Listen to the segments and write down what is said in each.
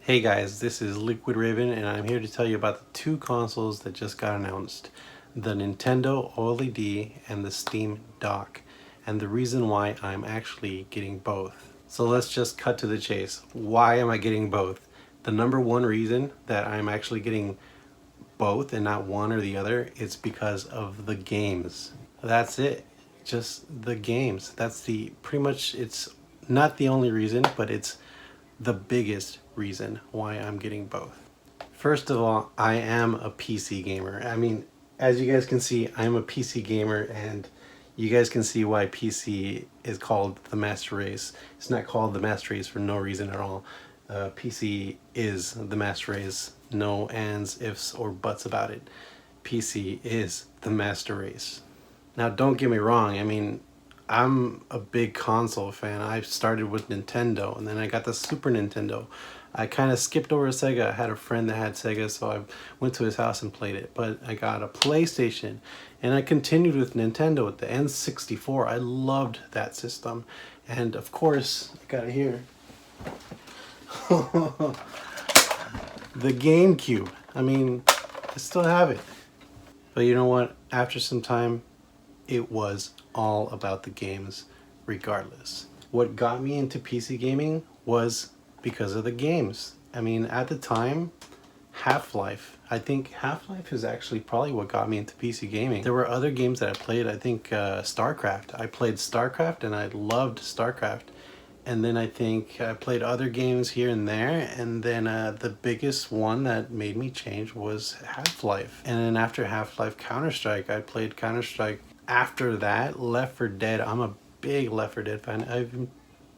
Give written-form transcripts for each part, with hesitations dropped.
Hey guys, this is Liquid Raven and I'm here to tell you about the two consoles that just got announced, the Nintendo OLED and the Steam Dock, and the reason why I'm actually getting both. So let's just cut to the chase. Why am I getting both? The number one reason that I'm actually getting both and not one or the other is because of the games. That's it. Just the games. That's the pretty much, it's not the only reason, but it's the biggest reason why I'm getting both. First of all, I am a PC gamer. I mean, as you guys can see, I'm a PC gamer, and you guys can see why PC is called the master race. It's not called the master race for no reason at all. PC is the master race. No ands, ifs, or buts about it. PC is the master race. Now, don't get me wrong. I mean, I'm a big console fan. I started with Nintendo and then I got the Super Nintendo. I kind of skipped over Sega. I had a friend that had Sega, so I went to his house and played it. But I got a PlayStation and I continued with Nintendo with the N64. I loved that system. And of course, I got it here. The GameCube. I mean, I still have it. But you know what? After some time, it was all about the games regardless. What got me into PC gaming was because of the games. I mean, at the time, Half-Life. I think Half-Life is actually probably what got me into PC gaming. There were other games that I played. I think StarCraft. I played StarCraft and I loved StarCraft. And then I think I played other games here and there, and then the biggest one that made me change was Half-Life. And then after Half-Life, Counter-Strike. I played Counter-Strike. After that, Left 4 Dead. I'm a big Left 4 Dead fan. I've even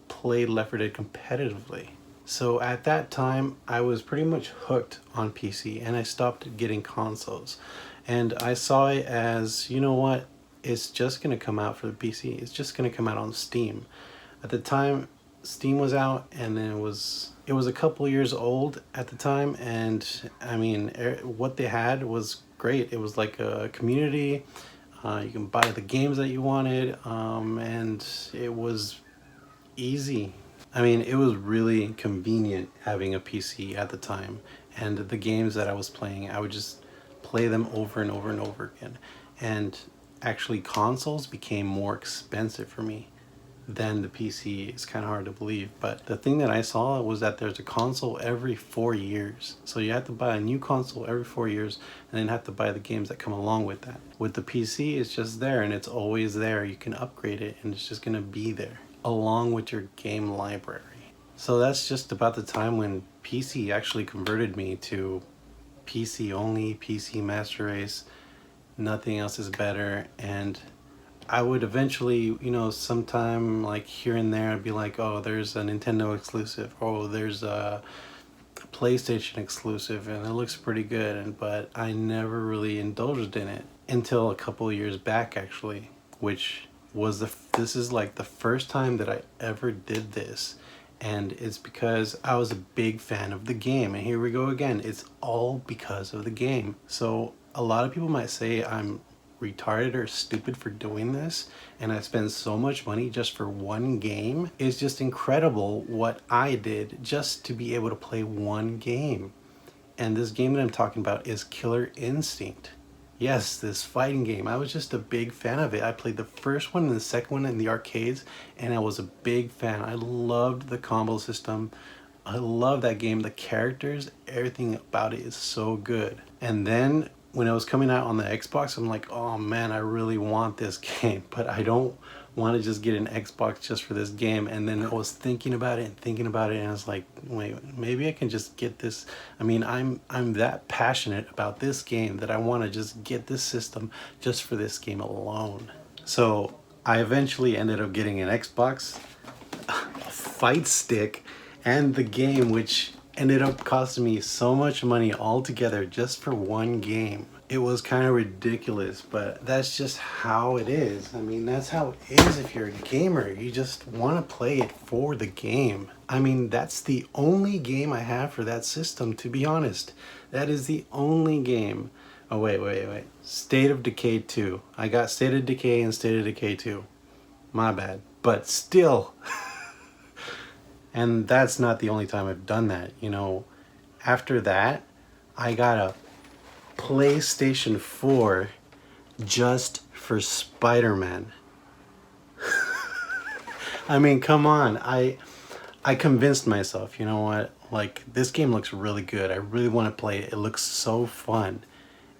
played Left 4 Dead competitively. So at that time, I was pretty much hooked on PC, and I stopped getting consoles. And I saw it as, you know what, it's just going to come out for the PC. It's just going to come out on Steam. At the time, Steam was out, and then it was a couple years old at the time, and I mean, what they had was great. It was like a community. You can buy the games that you wanted, and it was easy. I mean, it was really convenient having a PC at the time, and the games that I was playing, I would just play them over and over and over again. And actually, consoles became more expensive for me than the PC. It's kind of hard to believe, but the thing that I saw was that there's a console every 4 years. So you have to buy a new console every 4 years and then have to buy the games that come along with that. With the PC, it's just there and it's always there. You can upgrade it and it's just gonna be there along with your game library. So that's just about the time when PC actually converted me to PC only, PC master race. Nothing else is better. And I would eventually, you know, sometime like here and there, I'd be like, oh, there's a Nintendo exclusive. Oh, there's a PlayStation exclusive, and it looks pretty good. But I never really indulged in it until a couple of years back, actually, which was this is like the first time that I ever did this. And it's because I was a big fan of the game. And here we go again. It's all because of the game. So a lot of people might say I'm retarded or stupid for doing this, and I spend so much money just for one game. It's just incredible what I did just to be able to play one game. And this game that I'm talking about is Killer Instinct. Yes, this fighting game. I was just a big fan of it. I played the first one and the second one in the arcades, and I was a big fan. I loved the combo system. I love that game. The characters, everything about it is so good. And then when it was coming out on the Xbox, I'm like, oh man, I really want this game, but I don't want to just get an Xbox just for this game. And then I was thinking about it, and I was like, wait, maybe I can just get this. I mean, I'm that passionate about this game that I want to just get this system just for this game alone. So I eventually ended up getting an Xbox, a fight stick, and the game, which ended up costing me so much money altogether just for one game. It was kind of ridiculous, but that's just how it is. I mean, that's how it is if you're a gamer. You just want to play it for the game. I mean, that's the only game I have for that system, to be honest. That is the only game. Oh, wait. State of Decay 2. I got State of Decay and State of Decay 2. My bad. But still... And that's not the only time I've done that. You know, After that, I got a PlayStation 4 just for Spider-Man. I mean, come on. I convinced myself, you know what? Like, this game looks really good. I really want to play it. It looks so fun.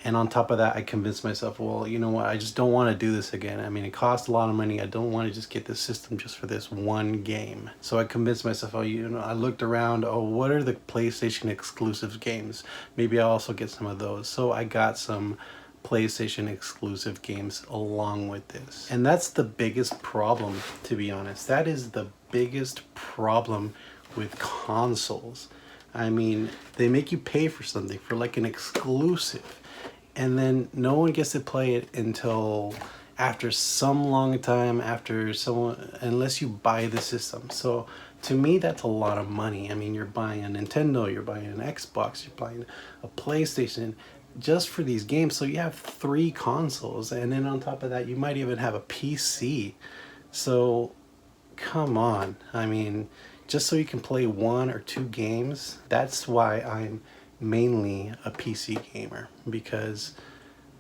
And on top of that, I convinced myself, well, you know what? I just don't want to do this again. I mean, it costs a lot of money. I don't want to just get this system just for this one game. So I convinced myself, oh, you know, I looked around, oh, what are the PlayStation exclusive games? Maybe I'll also get some of those. So I got some PlayStation exclusive games along with this. And that's the biggest problem, to be honest. That is the biggest problem with consoles. I mean, they make you pay for something, for like an exclusive, and then no one gets to play it until after some long time, after someone, unless you buy the system. So to me, that's a lot of money. I mean, you're buying a Nintendo, you're buying an Xbox, you're buying a PlayStation just for these games. So you have 3 consoles, and then on top of that, you might even have a PC. So come on. I mean, just so you can play 1 or 2 games. That's why I'm mainly a PC gamer, because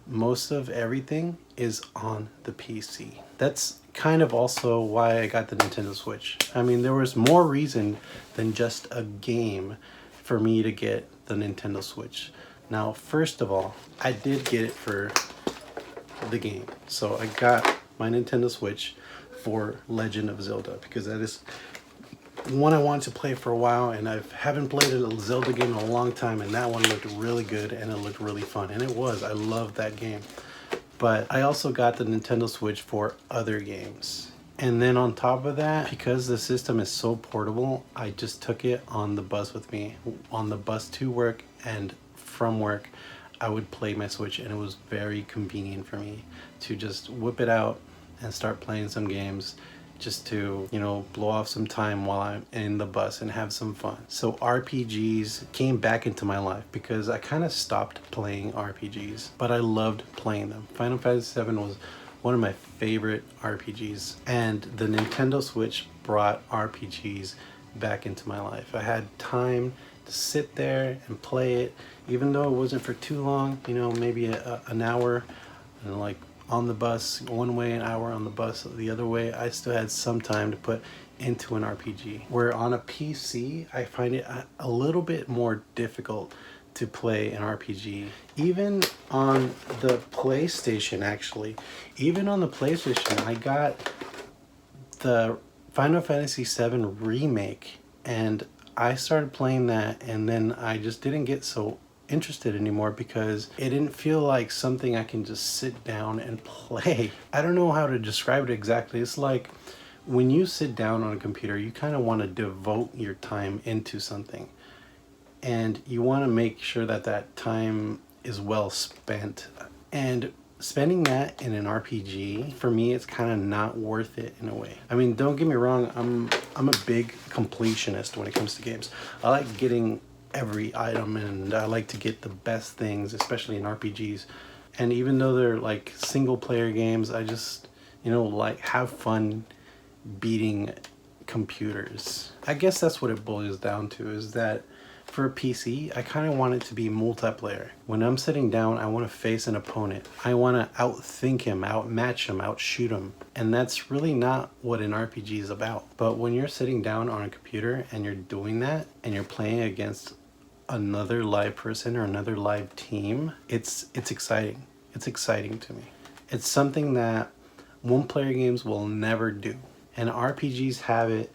most of everything is on the PC. That's kind of also why I got the Nintendo Switch. I mean, there was more reason than just a game for me to get the Nintendo Switch. Now, first of all, I did get it for the game. So I got my Nintendo Switch for Legend of Zelda, because that is one I wanted to play for a while, and I haven't played a Zelda game in a long time, and that one looked really good and it looked really fun, and it was. I loved that game. But I also got the Nintendo Switch for other games. And then on top of that, because the system is so portable, I just took it on the bus with me. On the bus to work and from work, I would play my Switch, and it was very convenient for me to just whip it out and start playing some games, just to, you know, blow off some time while I'm in the bus and have some fun. So RPGs came back into my life because I kind of stopped playing RPGs, but I loved playing them. Final Fantasy VII was one of my favorite RPGs, and the Nintendo Switch brought RPGs back into my life. I had time to sit there and play it, even though it wasn't for too long, you know, maybe an hour, and like on the bus one way, an hour on the bus the other way. I still had some time to put into an RPG. Where on a PC, I find it a little bit more difficult to play an RPG. Even on the PlayStation, actually, even on the PlayStation, I got the Final Fantasy VII Remake, and I started playing that, and then I just didn't get so interested anymore because it didn't feel like something I can just sit down and play. I don't know how to describe it exactly. It's like when you sit down on a computer, you kind of want to devote your time into something, and you want to make sure that that time is well spent. And spending that in an RPG, for me, it's kind of not worth it in a way. I mean, don't get me wrong, I'm a big completionist when it comes to games. I like getting every item, and I like to get the best things, especially in RPGs. And even though they're like single player games, I just, you know, like have fun beating computers. I guess that's what it boils down to, is that for a PC, I kind of want it to be multiplayer. When I'm sitting down, I want to face an opponent. I want to outthink him, outmatch him, outshoot him. And that's really not what an RPG is about. But when you're sitting down on a computer and you're doing that, and you're playing against another live person or another live team, it's exciting. It's exciting to me. It's something that one-player games will never do. And RPGs have it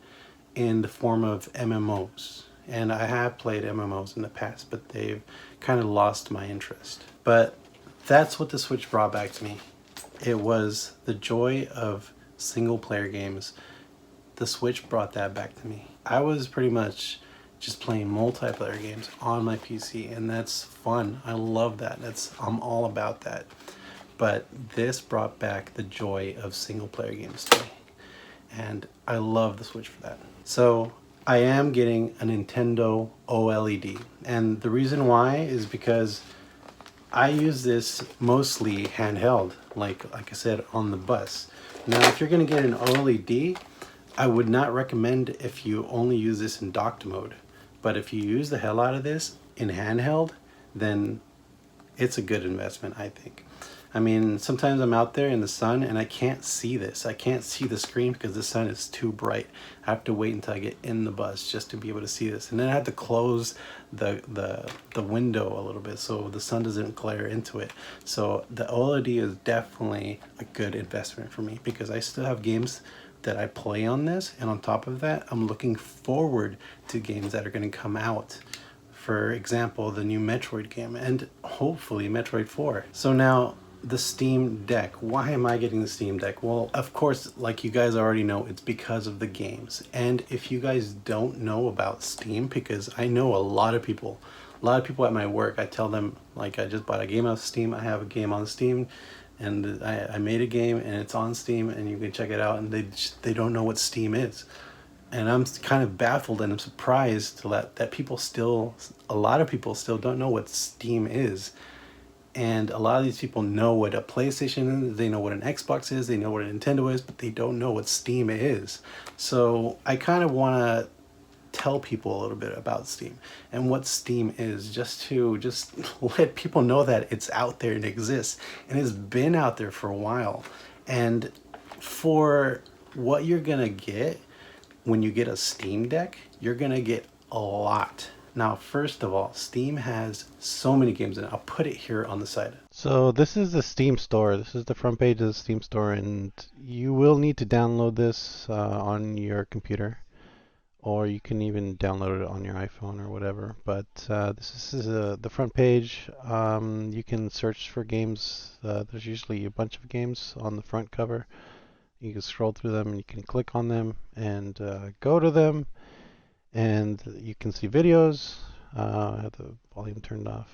in the form of MMOs. And I have played MMOs in the past, but they've kind of lost my interest. But that's what the Switch brought back to me. It was the joy of single player games. The Switch brought that back to me. I was pretty much just playing multiplayer games on my PC, and that's fun. I love that. I'm all about that. But this brought back the joy of single player games to me. And I love the Switch for that. So I am getting a Nintendo OLED, and the reason why is because I use this mostly handheld, like I said, on the bus. Now, if you're going to get an OLED, I would not recommend if you only use this in docked mode, But if you use the hell out of this in handheld, then it's a good investment, I think. I mean, sometimes I'm out there in the sun and I can't see this. I can't see the screen because the sun is too bright. I have to wait until I get in the bus just to be able to see this. And then I have to close the window a little bit so the sun doesn't glare into it. So the OLED is definitely a good investment for me because I still have games that I play on this, and on top of that, I'm looking forward to games that are going to come out. For example, the new Metroid game and hopefully Metroid 4. So now the Steam Deck. Why am I getting the Steam Deck? Well, of course, like you guys already know, it's because of the games. And if you guys don't know about Steam, because I know a lot of people at my work, I tell them, like, I just bought a game on Steam, I have a game on Steam, and I made a game and it's on Steam and you can check it out, and they don't know what Steam is. And I'm kind of baffled and I'm surprised that people still, a lot of people still don't know what Steam is. And a lot of these people know what a PlayStation is, they know what an Xbox is, they know what a Nintendo is, but they don't know what Steam is. So I kind of want to tell people a little bit about Steam and what Steam is, just to let people know that it's out there and exists and it's been out there for a while. And for what you're gonna get when you get a Steam Deck, you're gonna get a lot. Now, first of all, Steam has so many games, and I'll put it here on the side. So this is the Steam store. This is the front page of the Steam store, and you will need to download this on your computer, or you can even download it on your iPhone or whatever. But this is the front page. You can search for games. There's usually a bunch of games on the front cover. You can scroll through them, and you can click on them and go to them, and you can see videos. I have the volume turned off.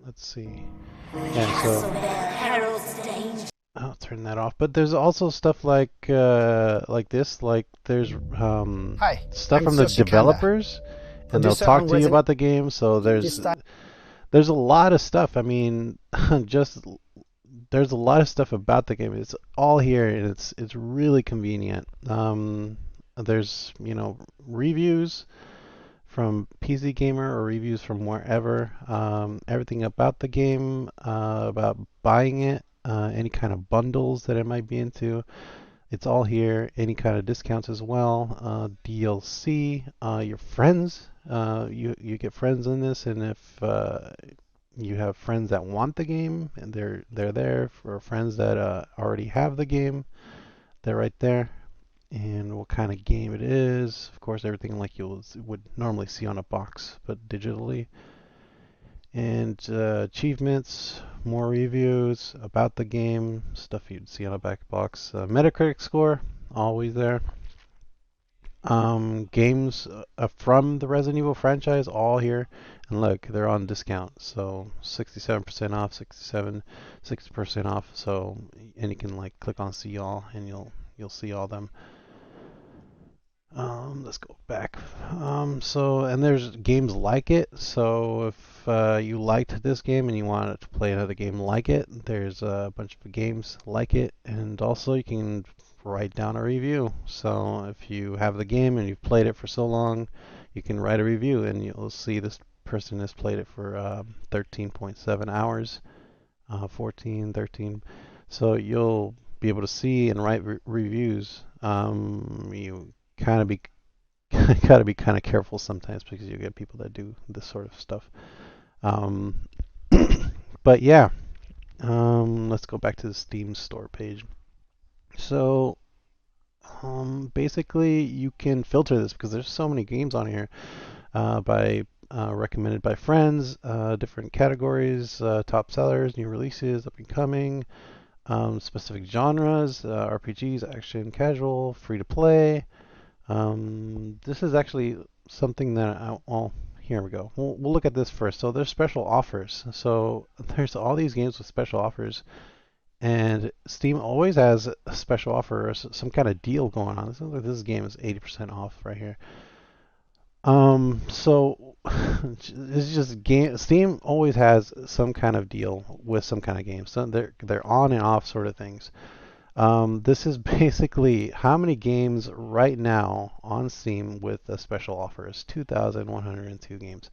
Let's see. Yeah, so I'll turn that off. But there's also stuff like this, like there's Hi, stuff I'm from the Toshi Kanda, developers, and they'll producer talk on to you Resident about the game. So this time. there's a lot of stuff. I mean, just there's a lot of stuff about the game. It's all here, and it's really convenient. There's reviews from PC Gamer or reviews from wherever. Everything about the game, about buying it, any kind of bundles that it might be into. It's all here. Any kind of discounts as well. DLC, your friends. You get friends in this, and if you have friends that want the game, and they're there. For friends that already have the game, they're right there. And what kind of game it is. Of course, everything like you would normally see on a box, but digitally. And achievements, more reviews about the game, stuff you'd see on a back box. Metacritic score, always there. Games from the Resident Evil franchise, all here. And look, they're on discount. So 67% off, 60% off. So, and you can like click on see all, and you'll see all them. Let's go back. And there's games like it. So if you liked this game and you wanted to play another game like it, there's a bunch of games like it. And also you can write down a review. So if you have the game and you've played it for so long, you can write a review, and you'll see this person has played it for 13.7 hours, 14, 13. So you'll be able to see and write reviews. You kind of be gotta be kind of careful sometimes because you get people that do this sort of stuff. Um, but yeah, let's go back to the Steam store page. So basically, you can filter this because there's so many games on here by recommended by friends, different categories, top sellers, new releases, up and coming, specific genres, RPGs, action, casual, free to play. This is actually something that here we go. We'll look at this first. So there's special offers. So there's all these games with special offers, and Steam always has a special offer or some kind of deal going on. This game is 80% off right here. So it's just game. Steam always has some kind of deal with some kind of game. So they're on and off sort of things. This is basically how many games right now on Steam with a special offer is 2,102 games.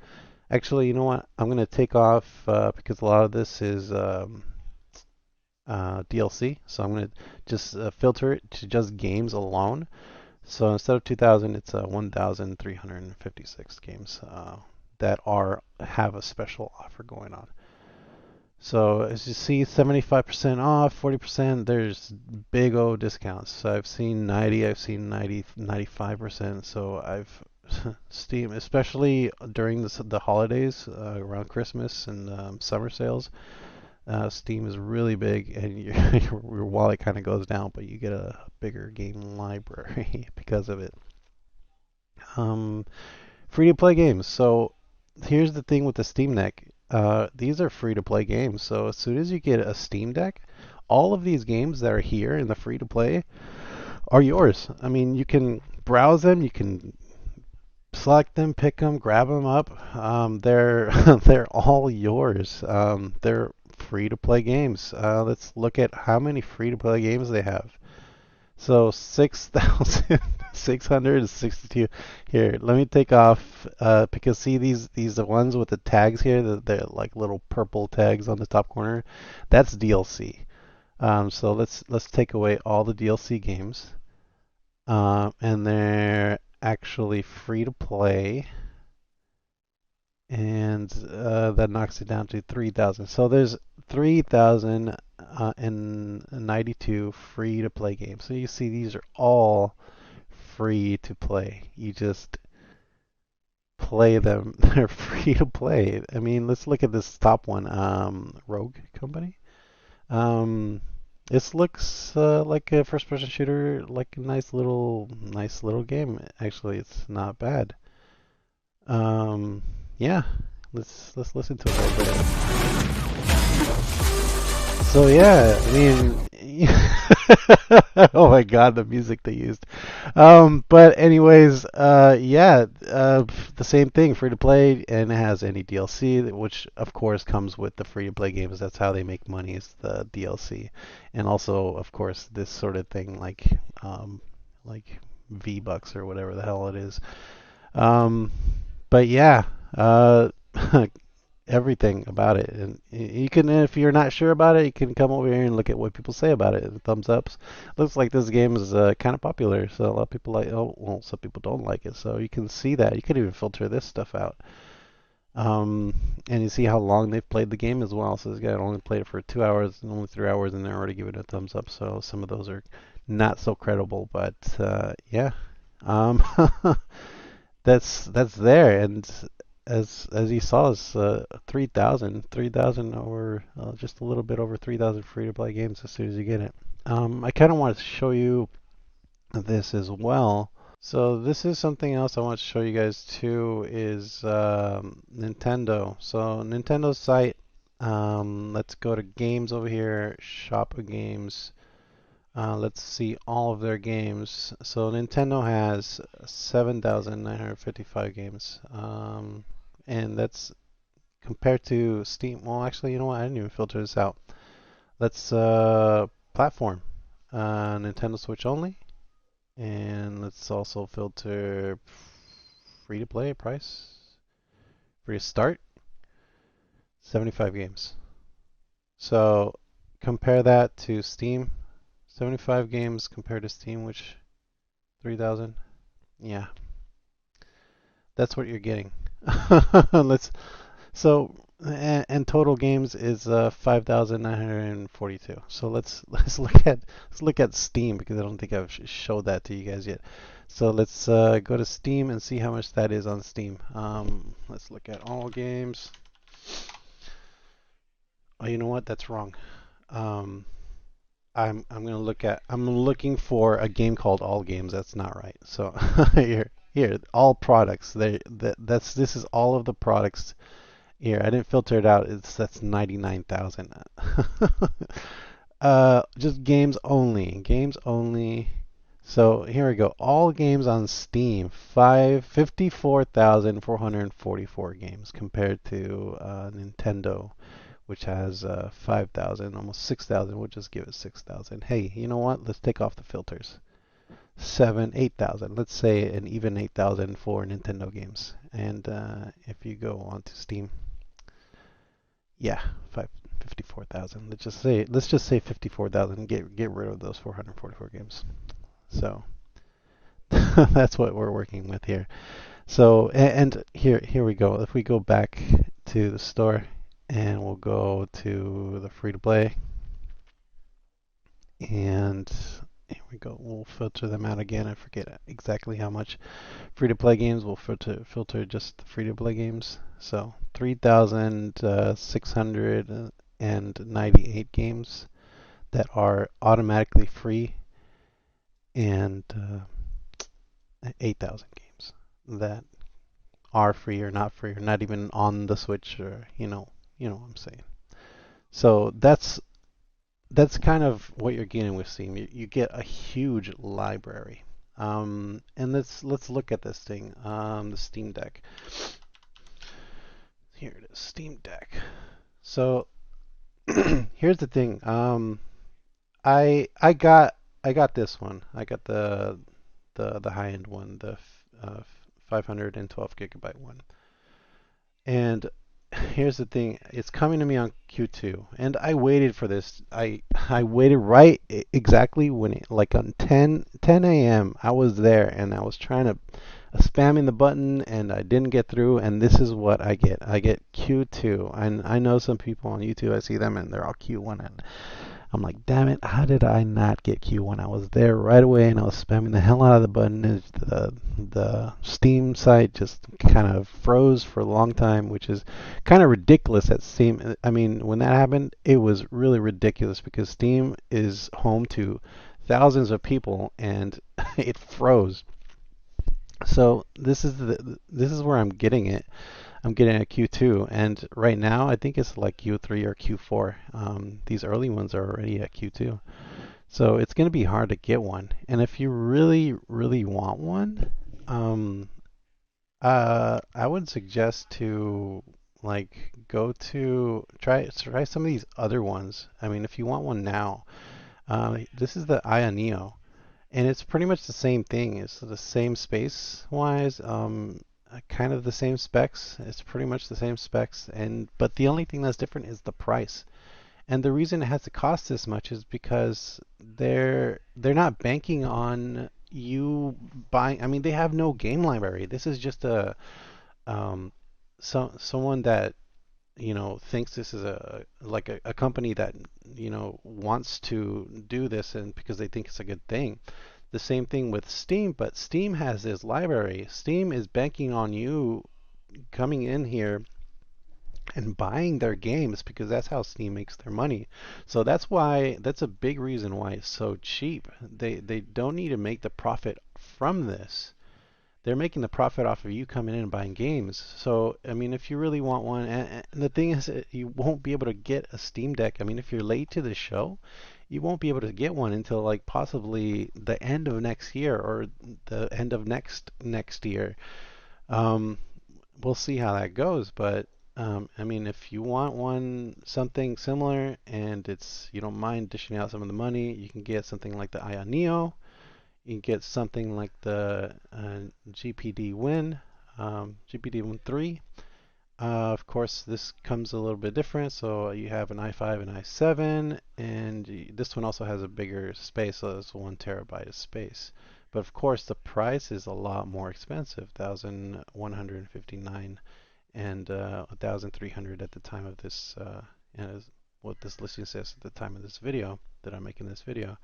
Actually, you know what? I'm going to take off because a lot of this is DLC, so I'm going to just filter it to just games alone. So instead of 2,000, it's 1,356 games that are have a special offer going on. So as you see, 75% off, 40%, there's big O discounts. So I've seen 90, I've seen 90, 95%. So I've Steam, especially during the holidays, around Christmas and summer sales, Steam is really big, and your wallet kind of goes down, but you get a bigger game library because of it. Um, Free to play games. So here's the thing with the Steam Deck. These are free to play games. So as soon as you get a Steam Deck, all of these games that are here in the free to play are yours. I mean, you can browse them, you can select them, pick them, grab them up. They're they're all yours. They're free to play games. Let's look at how many free to play games they have. So 6,662. Here, let me take off because see these the ones with the tags here, they're like little purple tags on the top corner. That's DLC. So let's take away all the DLC games. And they're actually free to play, and that knocks it down to 3,000. So there's 3,092 free to play games. So you see these are all free to play. You just play them. They're free to play. I mean, let's look at this top one, Rogue Company. Um, this looks like a first-person shooter, like a nice little game. Actually, it's not bad. Um, yeah, let's listen to it a little bit. So yeah, I mean, oh my God, the music they used. But anyways, yeah, the same thing, free to play, and it has any DLC, which of course comes with the free to play games. That's how they make money, is the DLC, and also of course this sort of thing like V-Bucks or whatever the hell it is. Um, but yeah, everything about it. And you can, if you're not sure about it, you can come over here and look at what people say about it. Thumbs ups. Looks like this game is kind of popular, so a lot of people like. Oh, well, some people don't like it. So you can see that. You can even filter this stuff out. And you see how long they've played the game as well. So this guy only played it for 2 hours and only 3 hours, and they're already giving it a thumbs up. So some of those are not so credible, but yeah. Um, that's there, and as you saw, it's 3,000 over just a little bit over 3,000 free to play games as soon as you get it. I kind of want to show you this as well. So this is something else I want to show you guys too is Nintendo. So Nintendo's site. Let's go to games over here, shop of games. Let's see all of their games. So Nintendo has 7,955 games. And that's compared to Steam. Well, actually, you know what? I didn't even filter this out. Let's platform. Nintendo Switch only. And let's also filter free to play price. Free to start. 75 games. So compare that to Steam. 75 games compared to Steam, which 3,000. Yeah, that's what you're getting. Let's so and total games is 5,942. So let's look at Steam because I don't think I've showed that to you guys yet. So let's go to Steam and see how much that is on Steam. Let's look at all games. Oh, you know what? That's wrong. Um, I'm looking for a game called All Games. That's not right. So here all products. This is all of the products here. I didn't filter it out. That's 99,000. Just games only. Games only. So here we go. All games on Steam. 54,444 games compared to Nintendo, which has 5,000, almost 6,000. We'll just give it 6,000. Hey, you know what? Let's take off the filters. 8,000. Let's say an even 8,000 for Nintendo games. And if you go onto Steam, yeah, 54,000. Let's just say 54,000. Get rid of those 444 games. So that's what we're working with here. So and here we go. If we go back to the store and we'll go to the free to play and here we go. We'll filter them out again. I forget exactly how much free to play games. We'll filter just the free to play games. So 3,698 games that are automatically free and 8,000 games that are free or not free or not even on the Switch or you know what I'm saying. So that's kind of what you're getting with Steam. You get a huge library. And let's look at this thing. The Steam Deck. Here it is, Steam Deck. So here's the thing. I got this one. I got the high end one, the 512 gigabyte one. And here's the thing, it's coming to me on Q2, and I waited for this. I waited right exactly when like on 10 a.m. I was there and I was trying to spamming the button and I didn't get through, and this is what I get. I get Q2, and I know some people on YouTube. I see them and they're all Q1, and I'm like, damn it, how did I not get Q1? I was there right away and I was spamming the hell out of the button. The Steam site just kind of froze for a long time, which is kind of ridiculous at Steam. I mean, when that happened, it was really ridiculous because Steam is home to thousands of people and it froze. So this is where I'm getting it. I'm getting a Q2, and right now I think it's like Q3 or Q4. These early ones are already at Q2, so it's going to be hard to get one. And if you really, really want one, um, I would suggest to like go to try some of these other ones. I mean, if you want one now, this is the Aya Neo. And it's pretty much the same thing. It's the same space wise, kind of the same specs. It's pretty much the same specs, and but the only thing that's different is the price. And the reason it has to cost this much is because they're not banking on you buying. I mean, they have no game library. This is just a someone that thinks this is a company that wants to do this and because they think it's a good thing. The same thing with Steam, but Steam has this library. Steam is banking on you coming in here and buying their games because that's how Steam makes their money. So that's a big reason why it's so cheap. They don't need to make the profit from this. They're making the profit off of you coming in and buying games. So, I mean, if you really want one, and the thing is, you won't be able to get a Steam Deck. I mean, if you're late to the show, you won't be able to get one until like possibly the end of next year or the end of next year. Um, we'll see how that goes, but I mean, if you want one, something similar, and you don't mind dishing out some of the money, you can get something like the Aya Neo. You can get something like the GPD Win, GPD Win 3. Of course, this comes a little bit different. So you have an i5 and i7, and this one also has a bigger space, so it's 1 terabyte of space. But of course, the price is a lot more expensive, 1,159 and 1,300 at the time of this, what this listing says at the time of this video that I'm making this video.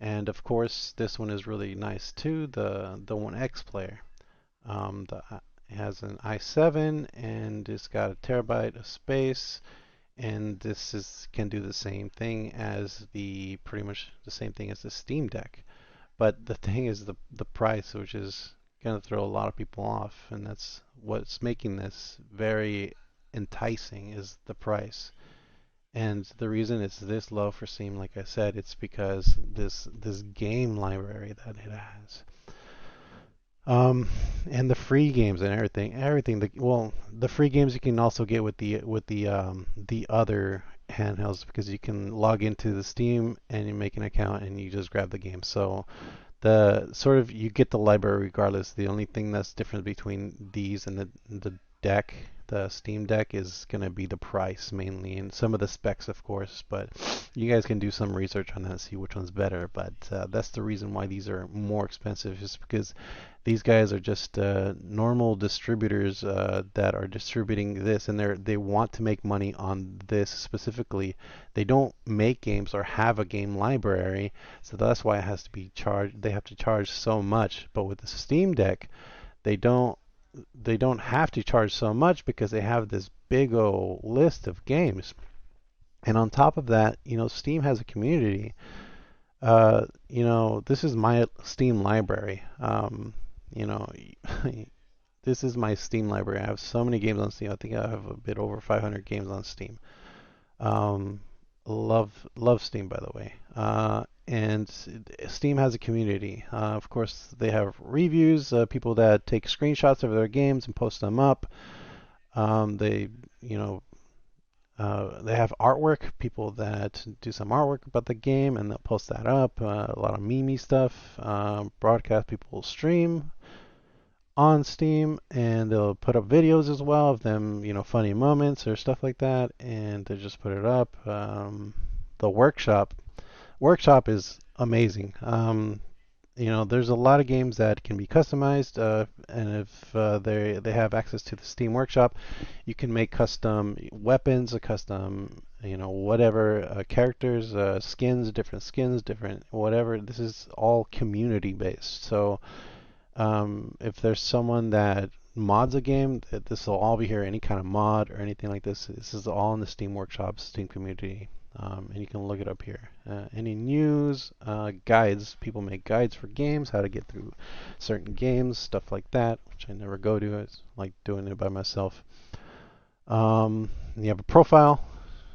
And of course, this one is really nice too. The OneXPlayer. It has an i7 and it's got a terabyte of space. And this can do the same thing as pretty much the same thing as the Steam Deck. But the thing is the price, which is going to throw a lot of people off, and that's what's making this very enticing is the price. And the reason it's this low for Steam, like I said, it's because this game library that it has. Um, and the free games and everything. The free games you can also get with the other handhelds because you can log into the Steam and you make an account and you just grab the game. So the sort of you get the library regardless. The only thing that's different between these and the deck, the Steam Deck, is going to be the price mainly and some of the specs, of course. But you guys can do some research on that and see which one's better. But that's the reason why these are more expensive, is because these guys are just normal distributors that are distributing this, and they want to make money on this specifically. They don't make games or have a game library, so that's why it has to be charged. They have to charge so much. But with the Steam Deck, they don't they don't have to charge so much because they have this big old list of games. And on top of that, Steam has a community. This is my Steam library. You know, this is my Steam library. I have so many games on Steam. I think I have a bit over 500 games on Steam. Um, love Steam, by the way. And Steam has a community. Of course, they have reviews, people that take screenshots of their games and post them up. They, you know, they have artwork, people that do some artwork about the game and they'll post that up. A lot of meme stuff. Broadcast people will stream on Steam and they'll put up videos as well of them, funny moments or stuff like that, and they just put it up. The workshop is amazing. There's a lot of games that can be customized, and if they have access to the Steam Workshop, you can make custom weapons, a custom whatever characters, different skins, different whatever. This is all community based. So if there's someone that mods a game, this will all be here. Any kind of mod or anything like this is all in the Steam Workshop, Steam community, and you can look it up here. Any news, guides, people make guides for games, how to get through certain games, stuff like that, which I never go to. I like doing it by myself. You have a profile.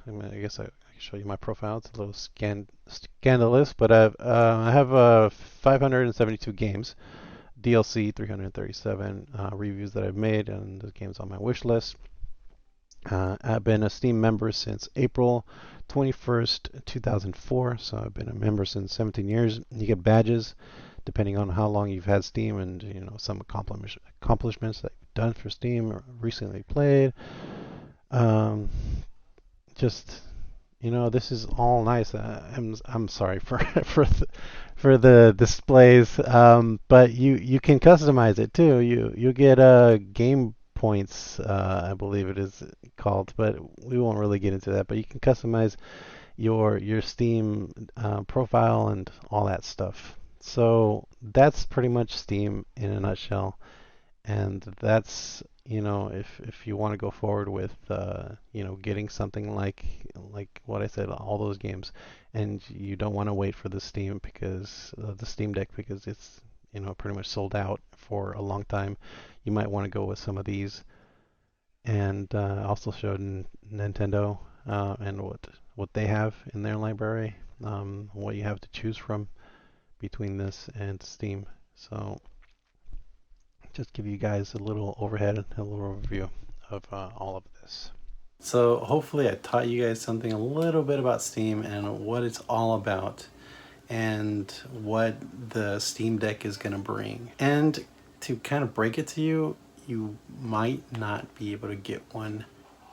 I guess I can show you my profile. It's a little scandalous, but I have 572 games. DLC 337 reviews that I've made, and the game's on my wish list. I've been a Steam member since April 21st, 2004, so I've been a member since 17 years. You get badges depending on how long you've had Steam and some accomplishments that you've done for Steam or recently played. Um, just this is all nice. I'm sorry for for the displays, but you can customize it too. You get game points, I believe it is called, but we won't really get into that. But you can customize your Steam profile and all that stuff. So that's pretty much Steam in a nutshell, and that's if you want to go forward with getting something like what I said, all those games, and you don't want to wait for the Steam because the Steam Deck, because it's pretty much sold out for a long time, you might want to go with some of these. And also showed Nintendo and what they have in their library, what you have to choose from between this and Steam. So just give you guys a little overhead, a little overview of all of this. So hopefully I taught you guys something a little bit about Steam and what it's all about and what the Steam Deck is going to bring. And to kind of break it to you, you might not be able to get one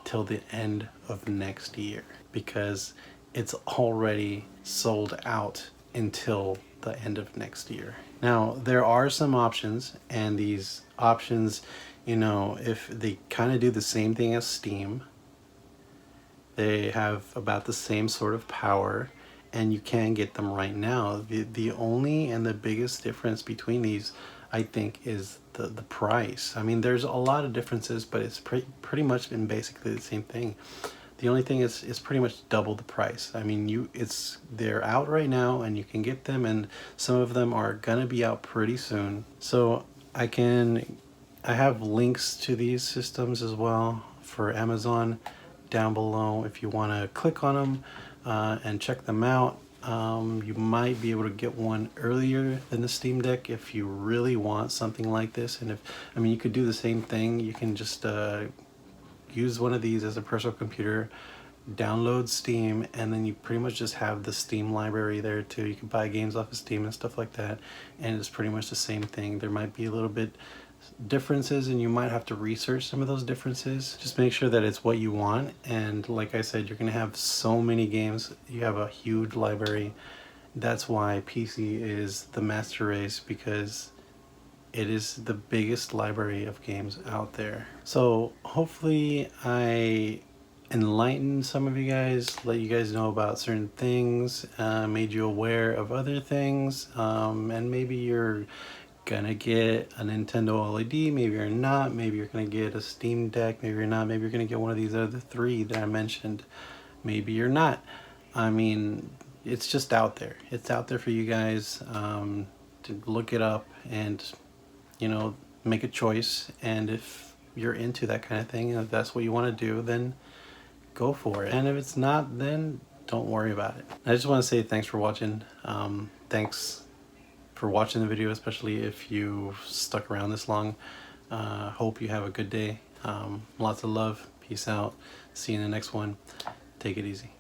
till the end of next year because it's already sold out until the end of next year. Now, there are some options, and these options, if they kind of do the same thing as Steam, they have about the same sort of power, and you can get them right now. The only and the biggest difference between these, I think, is the price. I mean, there's a lot of differences, but it's pretty much been basically the same thing. The only thing is pretty much double the price. I mean, they're out right now, and you can get them, and some of them are gonna be out pretty soon. So I have links to these systems as well for Amazon down below if you want to click on them and check them out. You might be able to get one earlier than the Steam Deck if you really want something like this. And if, I mean, you could do the same thing. You can just use one of these as a personal computer, download Steam, and then you pretty much just have the Steam library there too. You can buy games off of Steam and stuff like that, and it's pretty much the same thing. There might be a little bit differences and you might have to research some of those differences. Just make sure that it's what you want, and like I said, you're gonna have so many games. You have a huge library. That's why PC is the master race, because it is the biggest library of games out there. So hopefully I enlightened some of you guys, let you guys know about certain things, made you aware of other things, and maybe you're gonna get a Nintendo OLED, maybe you're not, maybe you're gonna get a Steam Deck, maybe you're not, maybe you're gonna get one of these other three that I mentioned, maybe you're not. I mean, it's just out there. It's out there for you guys to look it up and, you know, make a choice. And if you're into that kind of thing, and if that's what you want to do, then go for it. And if it's not, then don't worry about it. I just want to say thanks for watching. Thanks for watching the video, especially if you stuck around this long. Hope you have a good day. Lots of love. Peace out. See you in the next one. Take it easy.